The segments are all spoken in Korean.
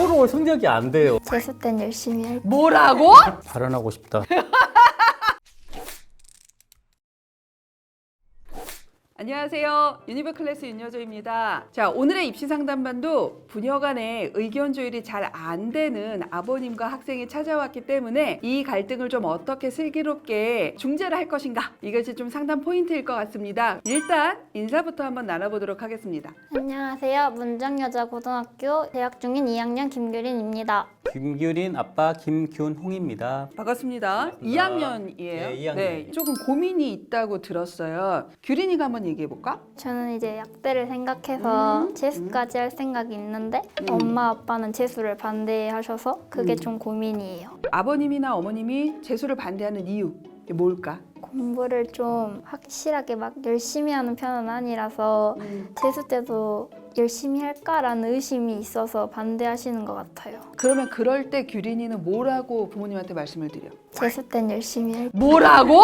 서울 올 성적이 안 돼요. 재수 땐 열심히 할. 뭐라고? 발언하고 싶다. 안녕하세요. 유니버클래스 윤여조입니다. 자, 오늘의 입시 상담반도 부녀 간의 의견 조율이 잘 안 되는 아버님과 학생이 찾아왔기 때문에 이 갈등을 좀 어떻게 슬기롭게 중재를 할 것인가, 이것이 좀 상담 포인트일 것 같습니다. 일단 인사부터 한번 나눠보도록 하겠습니다. 안녕하세요. 문정여자고등학교 재학 중인 2학년 김규린입니다. 김규린 아빠 김균홍입니다. 반갑습니다. 반갑습니다. 2학년이에요. 네, 2학년. 조금 고민이 있다고 들었어요. 규린이가 한번 얘기해볼까? 저는 이제 약대를 생각해서 재수까지 할 생각이 있는데 엄마 아빠는 재수를 반대하셔서 그게 좀 고민이에요. 아버님이나 어머님이 재수를 반대하는 이유, 이게 뭘까? 공부를 좀 확실하게 막 열심히 하는 편은 아니라서 재수 때도 열심히 할까라는 의심이 있어서 반대하시는 것 같아요. 그러면 그럴 때 규린이는 뭐라고 부모님한테 말씀을 드려? 재수 땐 열심히 할. 뭐라고?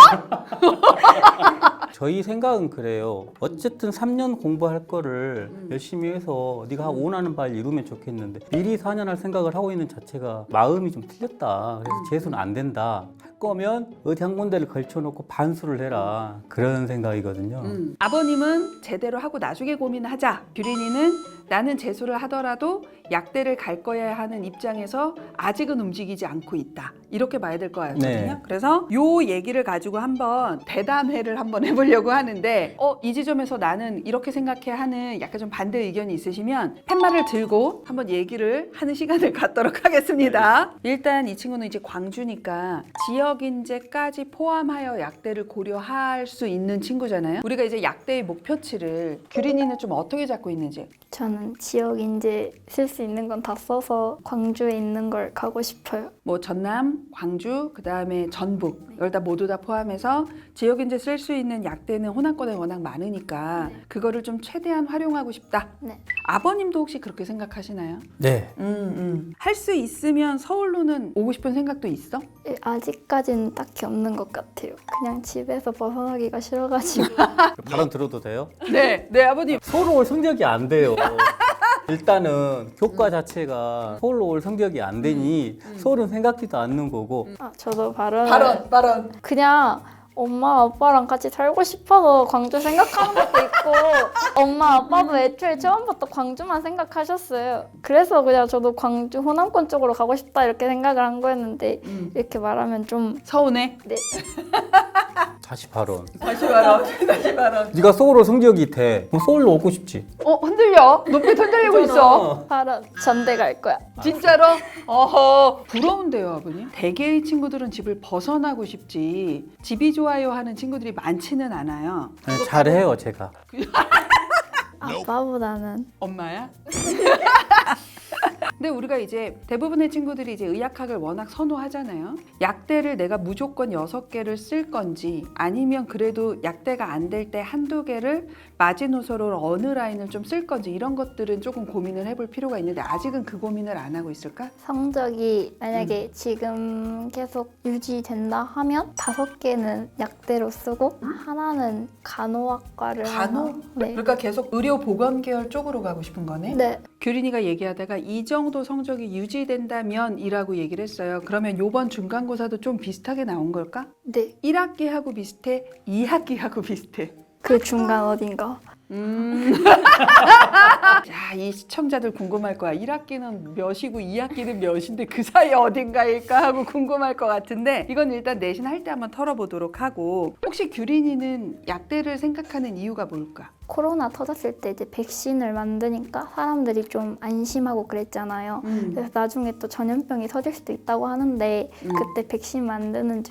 저희 생각은 그래요. 어쨌든 3년 공부할 거를 열심히 해서 네가 원하는 바를 이루면 좋겠는데 미리 4년 할 생각을 하고 있는 자체가 마음이 좀 틀렸다. 그래서 재수는 안 된다. 할 거면 어디 한 군데를 걸쳐놓고 반수를 해라. 그런 생각이거든요. 아버님은 제대로 하고 나중에 고민하자. 규린이는 나는 재수를 하더라도 약대를 갈 거야 하는 입장에서 아직은 움직이지 않고 있다. 이렇게 봐야 될 것 같거든요. 네. 그래서 요 얘기를 가지고 한번 대담회를 한번 해보려고 하는데 이 지점에서 나는 이렇게 생각해 하는 약간 좀 반대 의견이 있으시면 팻말을 들고 한번 얘기를 하는 시간을 갖도록 하겠습니다. 일단 이 친구는 이제 광주니까 지역 인재까지 포함하여 약대를 고려할 수 있는 친구잖아요. 우리가 이제 약대의 목표치를 규린이는 좀 어떻게 잡고 있는지. 저는 지역 인재 쓸 수 있는 건 다 써서 광주에 있는 걸 가고 싶어요. 뭐 전남, 광주, 그 다음에 전북 이걸 다 모두 다 포함해서 지역 인재 쓸 수 있는 약대는 호남권에 워낙 많으니까 그거를 좀 최대한 활용하고 싶다. 네. 아버님도 혹시 그렇게 생각하시나요? 네. 할 수 있으면 서울로는 오고 싶은 생각도 있어? 아직까지는 딱히 없는 것 같아요. 그냥 집에서 벗어나기가 싫어가지고. 발언 들어도 돼요? 네, 네 아버님. 서울 올 성적이 안 돼요. 일단은 교과 자체가 서울로 올 성적이 안 되니 서울은 생각지도 않는 거고 저도 발언. 그냥 엄마 아빠랑 같이 살고 싶어서 광주 생각하는 것도 있고 엄마 아빠도 애초에 처음부터 광주만 생각하셨어요. 그래서 그냥 저도 광주 호남권 쪽으로 가고 싶다 이렇게 생각을 한 거였는데 이렇게 말하면 좀 서운해? 네. 다시 발언. 다시 말어. 다시 말어. 네가 서울 올 성적이 돼. 그럼 서울로 오고 싶지. 흔들려. 높이 흔들리고 있어. 발언 전대 갈 거야. 진짜로? 어허, 부러운데요, 아버님? 대개의 친구들은 집을 벗어나고 싶지 집이 좋아요 하는 친구들이 많지는 않아요. 네, 잘해요, 제가. 아빠보다는. 엄마야? 근데 우리가 이제 대부분의 친구들이 이제 의학학을 워낙 선호하잖아요. 약대를 내가 무조건 6개를 쓸 건지 아니면 그래도 약대가 안 될 때 한두 개를 마지노선으로 어느 라인을 좀 쓸 건지 이런 것들은 조금 고민을 해볼 필요가 있는데 아직은 그 고민을 안 하고 있을까? 성적이 만약에 지금 계속 유지된다 하면 5개는 약대로 쓰고 하나는 간호학과를 하나. 네. 그러니까 계속 의료보건 계열 쪽으로 가고 싶은 거네? 네. 규린이가 얘기하다가 이 정도 성적이 유지된다면 이라고 얘기를 했어요. 그러면 요번 중간고사도 좀 비슷하게 나온 걸까? 네. 1학기하고 비슷해? 2학기하고 비슷해? 그 중간 어딘가. 야, 이 시청자들 궁금할 거야. 1학기는 몇이고 2학기는 몇인데 그 사이 어딘가일까 하고 궁금할 것 같은데 이건 일단 내신 할 때 한번 털어보도록 하고 혹시 규린이는 약대를 생각하는 이유가 뭘까? 코로나 터졌을 때 이제 백신을 만드니까 사람들이 좀 안심하고 그랬잖아요. 그래서 나중에 또 전염병이 터질 수도 있다고 하는데 그때 백신 만드는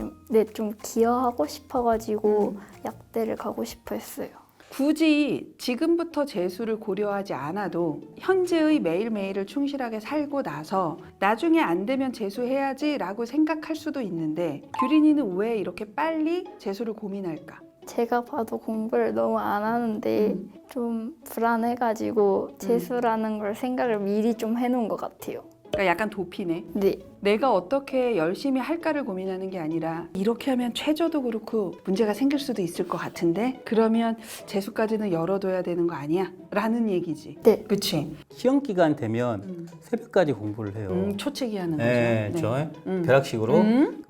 좀 기여하고 싶어가지고 약대를 가고 싶어 했어요. 굳이 지금부터 재수를 고려하지 않아도 현재의 매일매일을 충실하게 살고 나서 나중에 안 되면 재수해야지 라고 생각할 수도 있는데 규린이는 왜 이렇게 빨리 재수를 고민할까? 제가 봐도 공부를 너무 안 하는데 좀 불안해가지고 재수라는 걸 생각을 미리 좀 해놓은 것 같아요. 그러니까 약간 도피네. 네. 내가 어떻게 열심히 할까를 고민하는 게 아니라 이렇게 하면 최저도 그렇고 문제가 생길 수도 있을 것 같은데 그러면 재수까지는 열어둬야 되는 거 아니야? 라는 얘기지. 네. 그치? 시험 기간 되면 새벽까지 공부를 해요. 초치기 하는 거죠. 네, 저 벼락식으로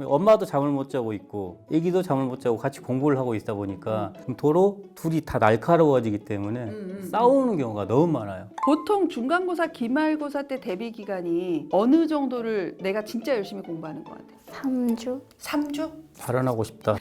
엄마도 잠을 못 자고 있고 애기도 잠을 못 자고 같이 공부를 하고 있다 보니까 도로 둘이 다 날카로워지기 때문에 싸우는 경우가 너무 많아요. 보통 중간고사, 기말고사 때 대비 기간이 어느 정도를 내가 진짜 열심히 공부하는 것 같아? 3주? 3주? 발언하고 싶다.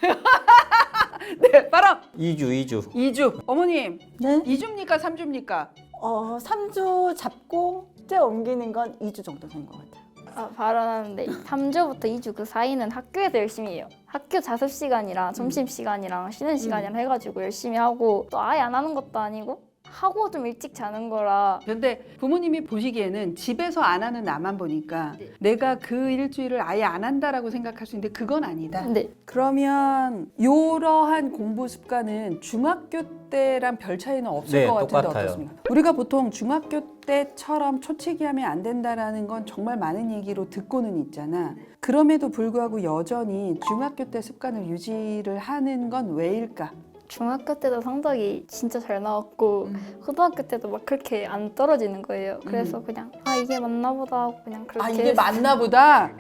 네, 바람! 2주. 2주. 어머님, 네? 2주입니까? 3주입니까? 3주 잡고 때 옮기는 건 2주 정도 된 것 같아요. 발언하는데 3주부터 2주 그 사이는 학교에서 열심히 해요. 학교 자습 시간이랑 점심 시간이랑 쉬는 시간이랑 해가지고 열심히 하고 또 아예 안 하는 것도 아니고 하고 좀 일찍 자는 거라. 근데 부모님이 보시기에는 집에서 안 하는 나만 보니까 네. 내가 그 일주일을 아예 안 한다라고 생각할 수 있는데 그건 아니다. 네. 그러면 이러한 공부 습관은 중학교 때랑 별 차이는 없을 네, 것 같은데 똑같아요. 어떻습니까? 우리가 보통 중학교 때처럼 초치기 하면 안 된다라는 건 정말 많은 얘기로 듣고는 있잖아. 그럼에도 불구하고 여전히 중학교 때 습관을 유지를 하는 건 왜일까? 중학교 때도 성적이 진짜 잘 나왔고 고등학교 때도 막 그렇게 안 떨어지는 거예요. 그래서 그냥 이게 맞나 보다 하고 그냥 그렇게 이게 맞나 보다.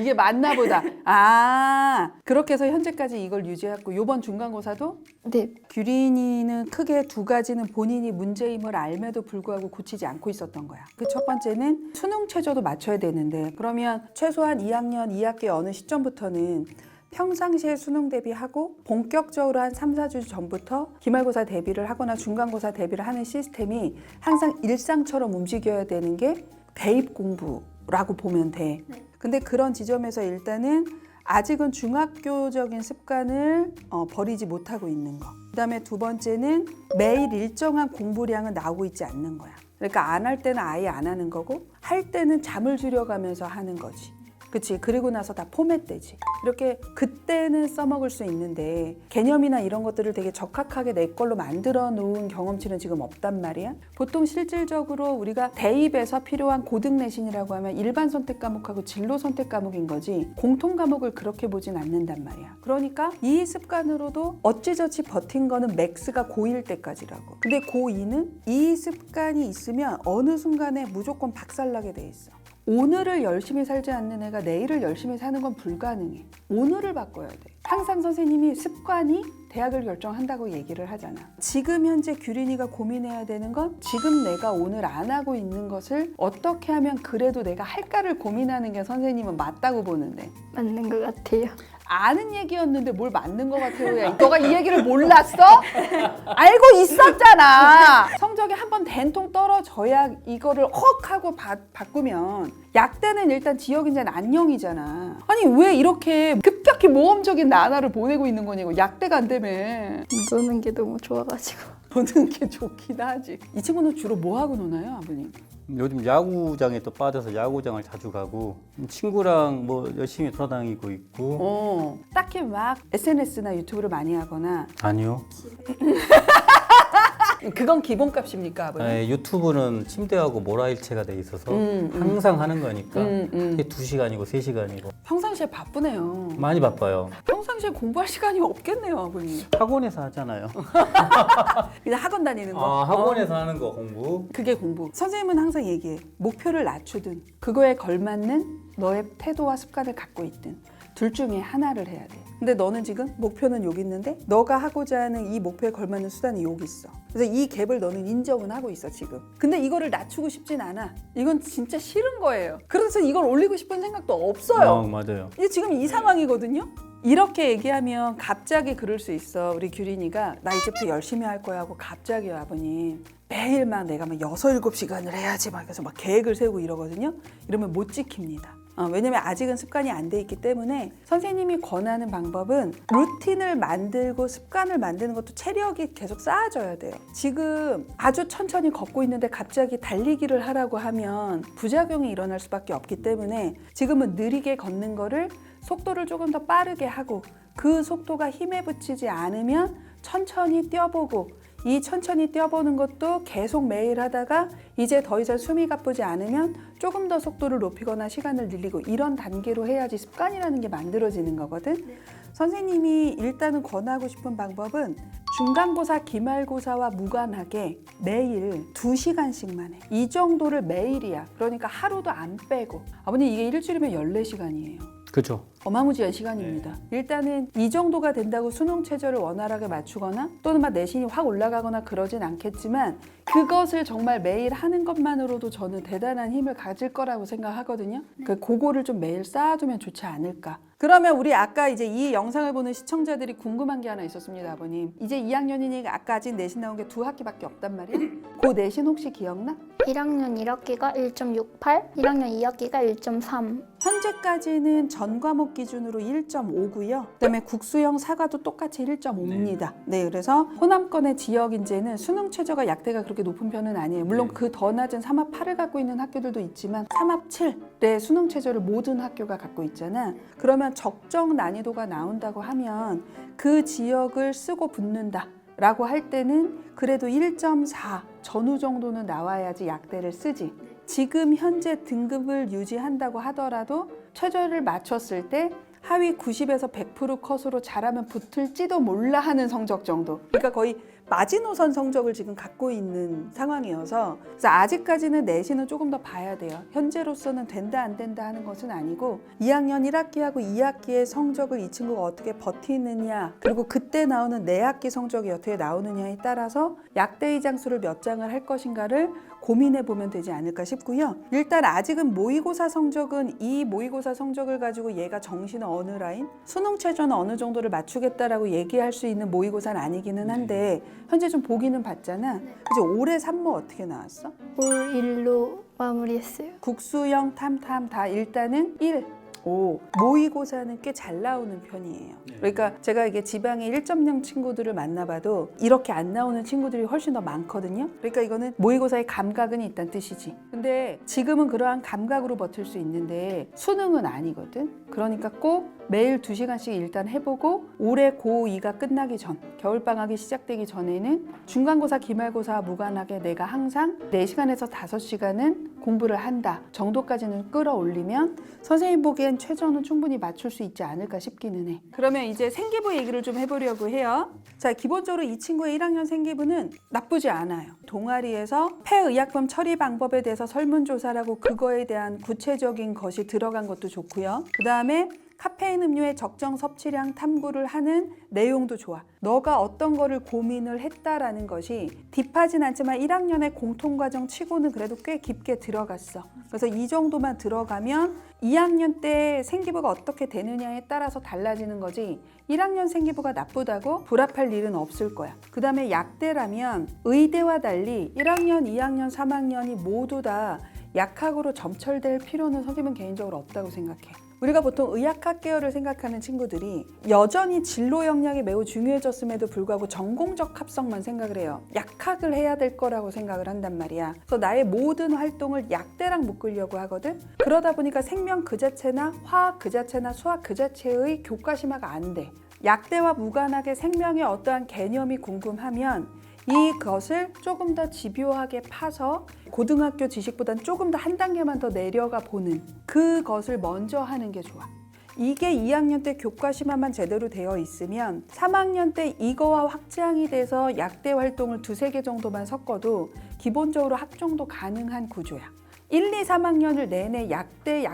이게 맞나 보다. 그렇게 해서 현재까지 이걸 유지했고 요번 중간고사도 네. 규린이는 크게 두 가지는 본인이 문제임을 알매도 불구하고 고치지 않고 있었던 거야. 그 첫 번째는 수능 최저도 맞춰야 되는데 그러면 최소한 2학년 2학기 어느 시점부터는 평상시에 수능 대비하고 본격적으로 한 3, 4주 전부터 기말고사 대비를 하거나 중간고사 대비를 하는 시스템이 항상 일상처럼 움직여야 되는 게 대입 공부라고 보면 돼. 근데 그런 지점에서 일단은 아직은 중학교적인 습관을 버리지 못하고 있는 거. 그다음에 두 번째는 매일 일정한 공부량은 나오고 있지 않는 거야. 그러니까 안 할 때는 아예 안 하는 거고 할 때는 잠을 줄여가면서 하는 거지. 그치? 그리고 나서 다 포맷되지. 이렇게 그때는 써먹을 수 있는데 개념이나 이런 것들을 되게 적합하게 내 걸로 만들어 놓은 경험치는 지금 없단 말이야. 보통 실질적으로 우리가 대입에서 필요한 고등 내신이라고 하면 일반 선택 과목하고 진로 선택 과목인 거지 공통 과목을 그렇게 보진 않는단 말이야. 그러니까 이 습관으로도 어찌저찌 버틴 거는 맥스가 고1 때까지라고. 근데 고2는 이 습관이 있으면 어느 순간에 무조건 박살나게 돼 있어. 오늘을 열심히 살지 않는 애가 내일을 열심히 사는 건 불가능해. 오늘을 바꿔야 돼. 항상 선생님이 습관이 대학을 결정한다고 얘기를 하잖아. 지금 현재 규린이가 고민해야 되는 건 지금 내가 오늘 안 하고 있는 것을 어떻게 하면 그래도 내가 할까를 고민하는 게 선생님은 맞다고 보는데 맞는 것 같아요. 아는 얘기였는데 뭘 맞는 것 같아요. 야, 너가 이 얘기를 몰랐어? 알고 있었잖아. 성적이 한번 된통 떨어져야 이거를 헉 하고 바꾸면 약대는 일단 지역인자는 안녕이잖아. 아니 왜 이렇게 급격히 모험적인 나날을 보내고 있는 거냐고. 약대가 안 되면 노는 게 너무 좋아가지고. 노는 게 좋긴 하지. 이 친구는 주로 뭐 하고 노나요, 아버님? 요즘 야구장에 또 빠져서 야구장을 자주 가고 친구랑 뭐 열심히 돌아다니고 있고. 딱히 막 SNS나 유튜브를 많이 하거나. 아니요. 그건 기본값입니까, 아버님? 네, 유튜브는 침대하고 모라일체가 돼 있어서 항상 하는 거니까 그게 2시간이고 3시간이고 평상시에 바쁘네요. 많이 바빠요. 평상시에 공부할 시간이 없겠네요, 아버님. 학원에서 하잖아요. 그냥 학원 다니는 거. 학원에서 하는 거 공부. 그게 공부. 선생님은 항상 얘기해. 목표를 낮추든 그거에 걸맞는 너의 태도와 습관을 갖고 있든 둘 중에 하나를 해야 돼. 근데 너는 지금 목표는 여기 있는데 너가 하고자 하는 이 목표에 걸맞는 수단이 여기 있어. 그래서 이 갭을 너는 인정은 하고 있어 지금. 근데 이거를 낮추고 싶진 않아. 이건 진짜 싫은 거예요. 그래서 이걸 올리고 싶은 생각도 없어요. 맞아요. 이게 지금 이 상황이거든요. 이렇게 얘기하면 갑자기 그럴 수 있어. 우리 규린이가 나 이제부터 열심히 할 거야 하고 갑자기 아버님 매일 막 내가 막 6, 7시간을 해야지 막 그래서 막 계획을 세우고 이러거든요. 이러면 못 지킵니다. 왜냐면 아직은 습관이 안 돼 있기 때문에 선생님이 권하는 방법은 루틴을 만들고 습관을 만드는 것도 체력이 계속 쌓아져야 돼요. 지금 아주 천천히 걷고 있는데 갑자기 달리기를 하라고 하면 부작용이 일어날 수밖에 없기 때문에 지금은 느리게 걷는 거를 속도를 조금 더 빠르게 하고 그 속도가 힘에 붙이지 않으면 천천히 뛰어보고 이 천천히 뛰어보는 것도 계속 매일 하다가 이제 더 이상 숨이 가쁘지 않으면 조금 더 속도를 높이거나 시간을 늘리고 이런 단계로 해야지 습관이라는 게 만들어지는 거거든. 선생님이 일단은 권하고 싶은 방법은 중간고사, 기말고사와 무관하게 매일 2시간씩만 해. 이 정도를 매일이야. 그러니까 하루도 안 빼고. 아버님 이게 일주일이면 14시간이에요. 그죠. 어마무지한 시간입니다. 일단은 이 정도가 된다고 수능 최저를 원활하게 맞추거나 또는 막 내신이 확 올라가거나 그러진 않겠지만 그것을 정말 매일 하는 것만으로도 저는 대단한 힘을 가질 거라고 생각하거든요. 그거를 좀 매일 쌓아두면 좋지 않을까. 그러면 우리 아까 이제 이 영상을 보는 시청자들이 궁금한 게 하나 있었습니다, 아버님. 이제 2학년이니까 아까 아직 내신 나온 게 2학기밖에 없단 말이야. 그 내신 혹시 기억나? 1학년 1학기가 1.68, 1학년 2학기가 1.3. 현재까지는 전 과목 기준으로 1.5고요. 그다음에 국수형 사과도 똑같이 1.5입니다. 네, 그래서 호남권의 지역 인재는 수능 최저가 약대가 그렇게 높은 편은 아니에요. 물론 그 더 낮은 3합 8을 갖고 있는 학교들도 있지만 3합 7의 수능 최저를 모든 학교가 갖고 있잖아. 그러면 적정 난이도가 나온다고 하면 그 지역을 쓰고 붙는다 라고 할 때는 그래도 1.4 전후 정도는 나와야지 약대를 쓰지. 지금 현재 등급을 유지한다고 하더라도 최저를 맞췄을 때 하위 90에서 100% 컷으로 잘하면 붙을지도 몰라 하는 성적 정도. 그러니까 거의 마지노선 성적을 지금 갖고 있는 상황이어서 그래서 아직까지는 내신은 조금 더 봐야 돼요. 현재로서는 된다 안 된다 하는 것은 아니고 2학년 1학기하고 2학기의 성적을 이 친구가 어떻게 버티느냐 그리고 그때 나오는 내학기 성적이 어떻게 나오느냐에 따라서 약대의 장수를 몇 장을 할 것인가를 고민해 보면 되지 않을까 싶고요. 일단 아직은 모의고사 성적은 이 모의고사 성적을 가지고 얘가 정시는 어느 라인, 수능 최저는 어느 정도를 맞추겠다라고 얘기할 수 있는 모의고사는 아니기는 한데 현재 좀 보기는 봤잖아. 그치? 올해 산모 어떻게 나왔어? 올 1로 마무리했어요. 국수형, 탐탐 다 일단은 1, 5. 모의고사는 꽤 잘 나오는 편이에요. 그러니까 제가 이게 지방의 1.0 친구들을 만나봐도 이렇게 안 나오는 친구들이 훨씬 더 많거든요. 그러니까 이거는 모의고사의 감각은 있다는 뜻이지. 근데 지금은 그러한 감각으로 버틸 수 있는데 수능은 아니거든. 그러니까 꼭 매일 2시간씩 일단 해보고 올해 고2가 끝나기 전, 겨울방학이 시작되기 전에는 중간고사, 기말고사와 무관하게 내가 항상 4시간에서 5시간은 공부를 한다 정도까지는 끌어올리면 선생님 보기엔 최저는 충분히 맞출 수 있지 않을까 싶기는 해. 그러면 이제 생기부 얘기를 좀 해보려고 해요. 자, 기본적으로 이 친구의 1학년 생기부는 나쁘지 않아요. 동아리에서 폐의약품 처리 방법에 대해서 설문조사라고 그거에 대한 구체적인 것이 들어간 것도 좋고요. 그 다음에 카페인 음료의 적정 섭취량 탐구를 하는 내용도 좋아. 너가 어떤 거를 고민을 했다라는 것이 딥하진 않지만 1학년의 공통과정 치고는 그래도 꽤 깊게 들어갔어. 그래서 이 정도만 들어가면 2학년 때 생기부가 어떻게 되느냐에 따라서 달라지는 거지 1학년 생기부가 나쁘다고 불합할 일은 없을 거야. 그 다음에 약대라면 의대와 달리 1학년, 2학년, 3학년이 모두 다 약학으로 점철될 필요는 선생님은 개인적으로 없다고 생각해. 우리가 보통 의학학 계열을 생각하는 친구들이 여전히 진로 역량이 매우 중요해졌음에도 불구하고 전공적 합성만 생각을 해요. 약학을 해야 될 거라고 생각을 한단 말이야. 그래서 나의 모든 활동을 약대랑 묶으려고 하거든. 그러다 보니까 생명 그 자체나 화학 그 자체나 수학 그 자체의 교과심화가 안 돼. 약대와 무관하게 생명의 어떠한 개념이 궁금하면 이것을 조금 더 집요하게 파서 고등학교 지식보다는 조금 더 한 단계만 더 내려가 보는 그것을 먼저 하는 게 좋아. 이게 2학년 때 교과심화만 제대로 되어 있으면 3학년 때 이거와 확장이 돼서 약대 활동을 2-3개 정도만 섞어도 기본적으로 학종도 가능한 구조야. 1, 2, 3학년을 내내 약대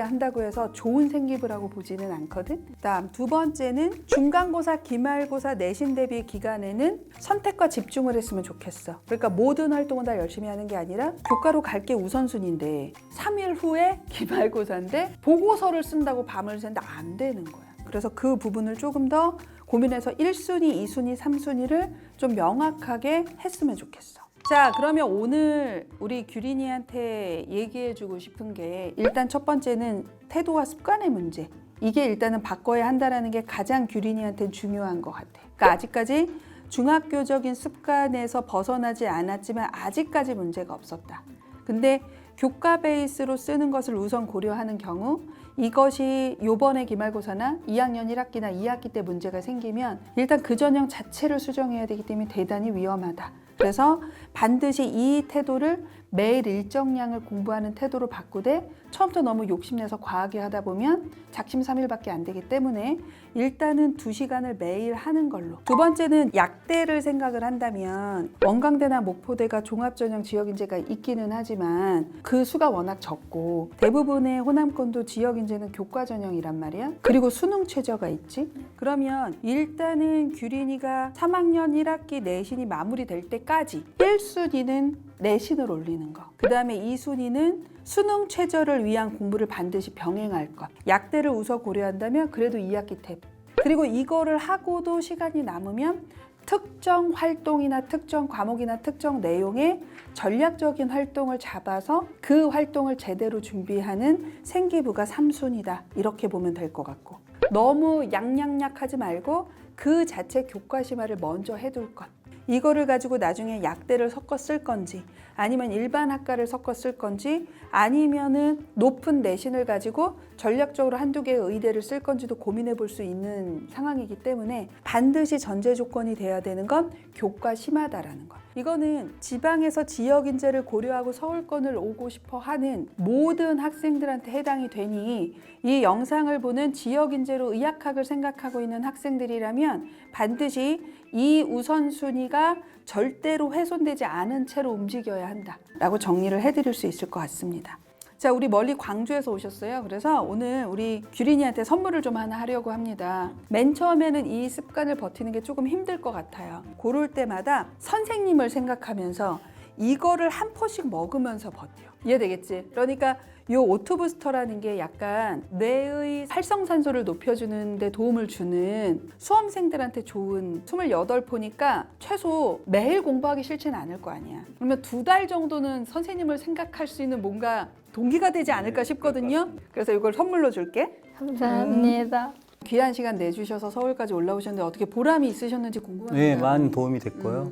한다고 해서 좋은 생기부라고 보지는 않거든. 다음 두 번째는 중간고사, 기말고사, 내신 대비 기간에는 선택과 집중을 했으면 좋겠어. 그러니까 모든 활동을 다 열심히 하는 게 아니라 교과로 갈 게 우선순위인데 3일 후에 기말고사인데 보고서를 쓴다고 밤을 샌다 안 되는 거야. 그래서 그 부분을 조금 더 고민해서 1순위, 2순위, 3순위를 좀 명확하게 했으면 좋겠어. 자, 그러면 오늘 우리 규린이한테 얘기해주고 싶은 게 일단 첫 번째는 태도와 습관의 문제. 이게 일단은 바꿔야 한다는 게 가장 규린이한테는 중요한 것 같아. 그러니까 아직까지 중학교적인 습관에서 벗어나지 않았지만 아직까지 문제가 없었다. 근데 교과 베이스로 쓰는 것을 우선 고려하는 경우 이것이 요번에 기말고사나 2학년 1학기나 2학기 때 문제가 생기면 일단 그 전형 자체를 수정해야 되기 때문에 대단히 위험하다. 그래서 반드시 이 태도를 매일 일정량을 공부하는 태도로 바꾸되 처음부터 너무 욕심내서 과하게 하다 보면 작심삼일밖에 안 되기 때문에 일단은 2시간을 매일 하는 걸로. 두 번째는 약대를 생각을 한다면 원광대나 목포대가 종합전형 지역인재가 있기는 하지만 그 수가 워낙 적고 대부분의 호남권도 지역인재는 교과전형이란 말이야. 그리고 수능 최저가 있지. 그러면 일단은 규린이가 3학년 1학기 내신이 마무리될 때까지 1순위는 내신을 올리는 거. 그 다음에 2순위는 수능 최저를 위한 공부를 반드시 병행할 것. 약대를 우선 고려한다면 그래도 2학기 탭. 그리고 이거를 하고도 시간이 남으면 특정 활동이나 특정 과목이나 특정 내용의 전략적인 활동을 잡아서 그 활동을 제대로 준비하는 생기부가 3순위다. 이렇게 보면 될 것 같고. 너무 양양약하지 말고 그 자체 교과심화를 먼저 해둘 것. 이거를 가지고 나중에 약대를 섞어 쓸 건지 아니면 일반 학과를 섞어 쓸 건지 아니면은 높은 내신을 가지고 전략적으로 한두 개의 의대를 쓸 건지도 고민해 볼 수 있는 상황이기 때문에 반드시 전제 조건이 돼야 되는 건 교과 심하다라는 것. 이거는 지방에서 지역 인재를 고려하고 서울권을 오고 싶어 하는 모든 학생들한테 해당이 되니 이 영상을 보는 지역 인재로 의학학을 생각하고 있는 학생들이라면 반드시 이 우선순위가 절대로 훼손되지 않은 채로 움직여야 한다라고 정리를 해드릴 수 있을 것 같습니다. 자, 우리 멀리 광주에서 오셨어요. 그래서 오늘 우리 규린이한테 선물을 좀 하나 하려고 합니다. 맨 처음에는 이 습관을 버티는 게 조금 힘들 것 같아요. 고를 때마다 선생님을 생각하면서 이거를 한 포씩 먹으면서 버텨. 이해되겠지? 그러니까 요 오토부스터라는 게 약간 뇌의 활성산소를 높여주는 데 도움을 주는 수험생들한테 좋은 28포니까 최소 매일 공부하기 싫지는 않을 거 아니야. 그러면 2달 정도는 선생님을 생각할 수 있는 뭔가 동기가 되지 않을까 싶거든요. 그래서 이걸 선물로 줄게. 감사합니다. 귀한 시간 내주셔서 서울까지 올라오셨는데 어떻게 보람이 있으셨는지 궁금합니다. 네, 많은 도움이 됐고요.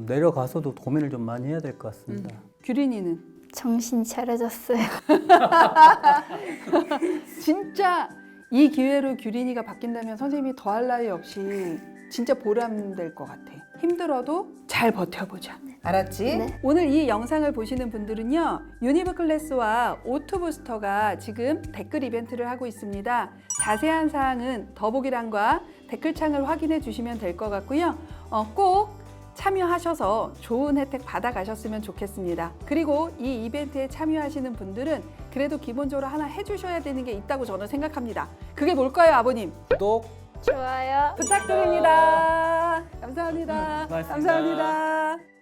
내려가서도 고민을 좀 많이 해야 될 것 같습니다. 규린이는? 정신 차려졌어요. 진짜 이 기회로 규린이가 바뀐다면 선생님이 더할 나위 없이 진짜 보람될 것 같아. 힘들어도 잘 버텨보자. 알았지? 네. 오늘 이 영상을 보시는 분들은요, 유니브 클래스와 오토부스터가 지금 댓글 이벤트를 하고 있습니다. 자세한 사항은 더보기란과 댓글창을 확인해 주시면 될 것 같고요. 꼭 참여하셔서 좋은 혜택 받아가셨으면 좋겠습니다. 그리고 이 이벤트에 참여하시는 분들은 그래도 기본적으로 하나 해주셔야 되는 게 있다고 저는 생각합니다. 그게 뭘까요, 아버님? 구독! 좋아요. 부탁드립니다. 감사합니다. 고맙습니다. 감사합니다.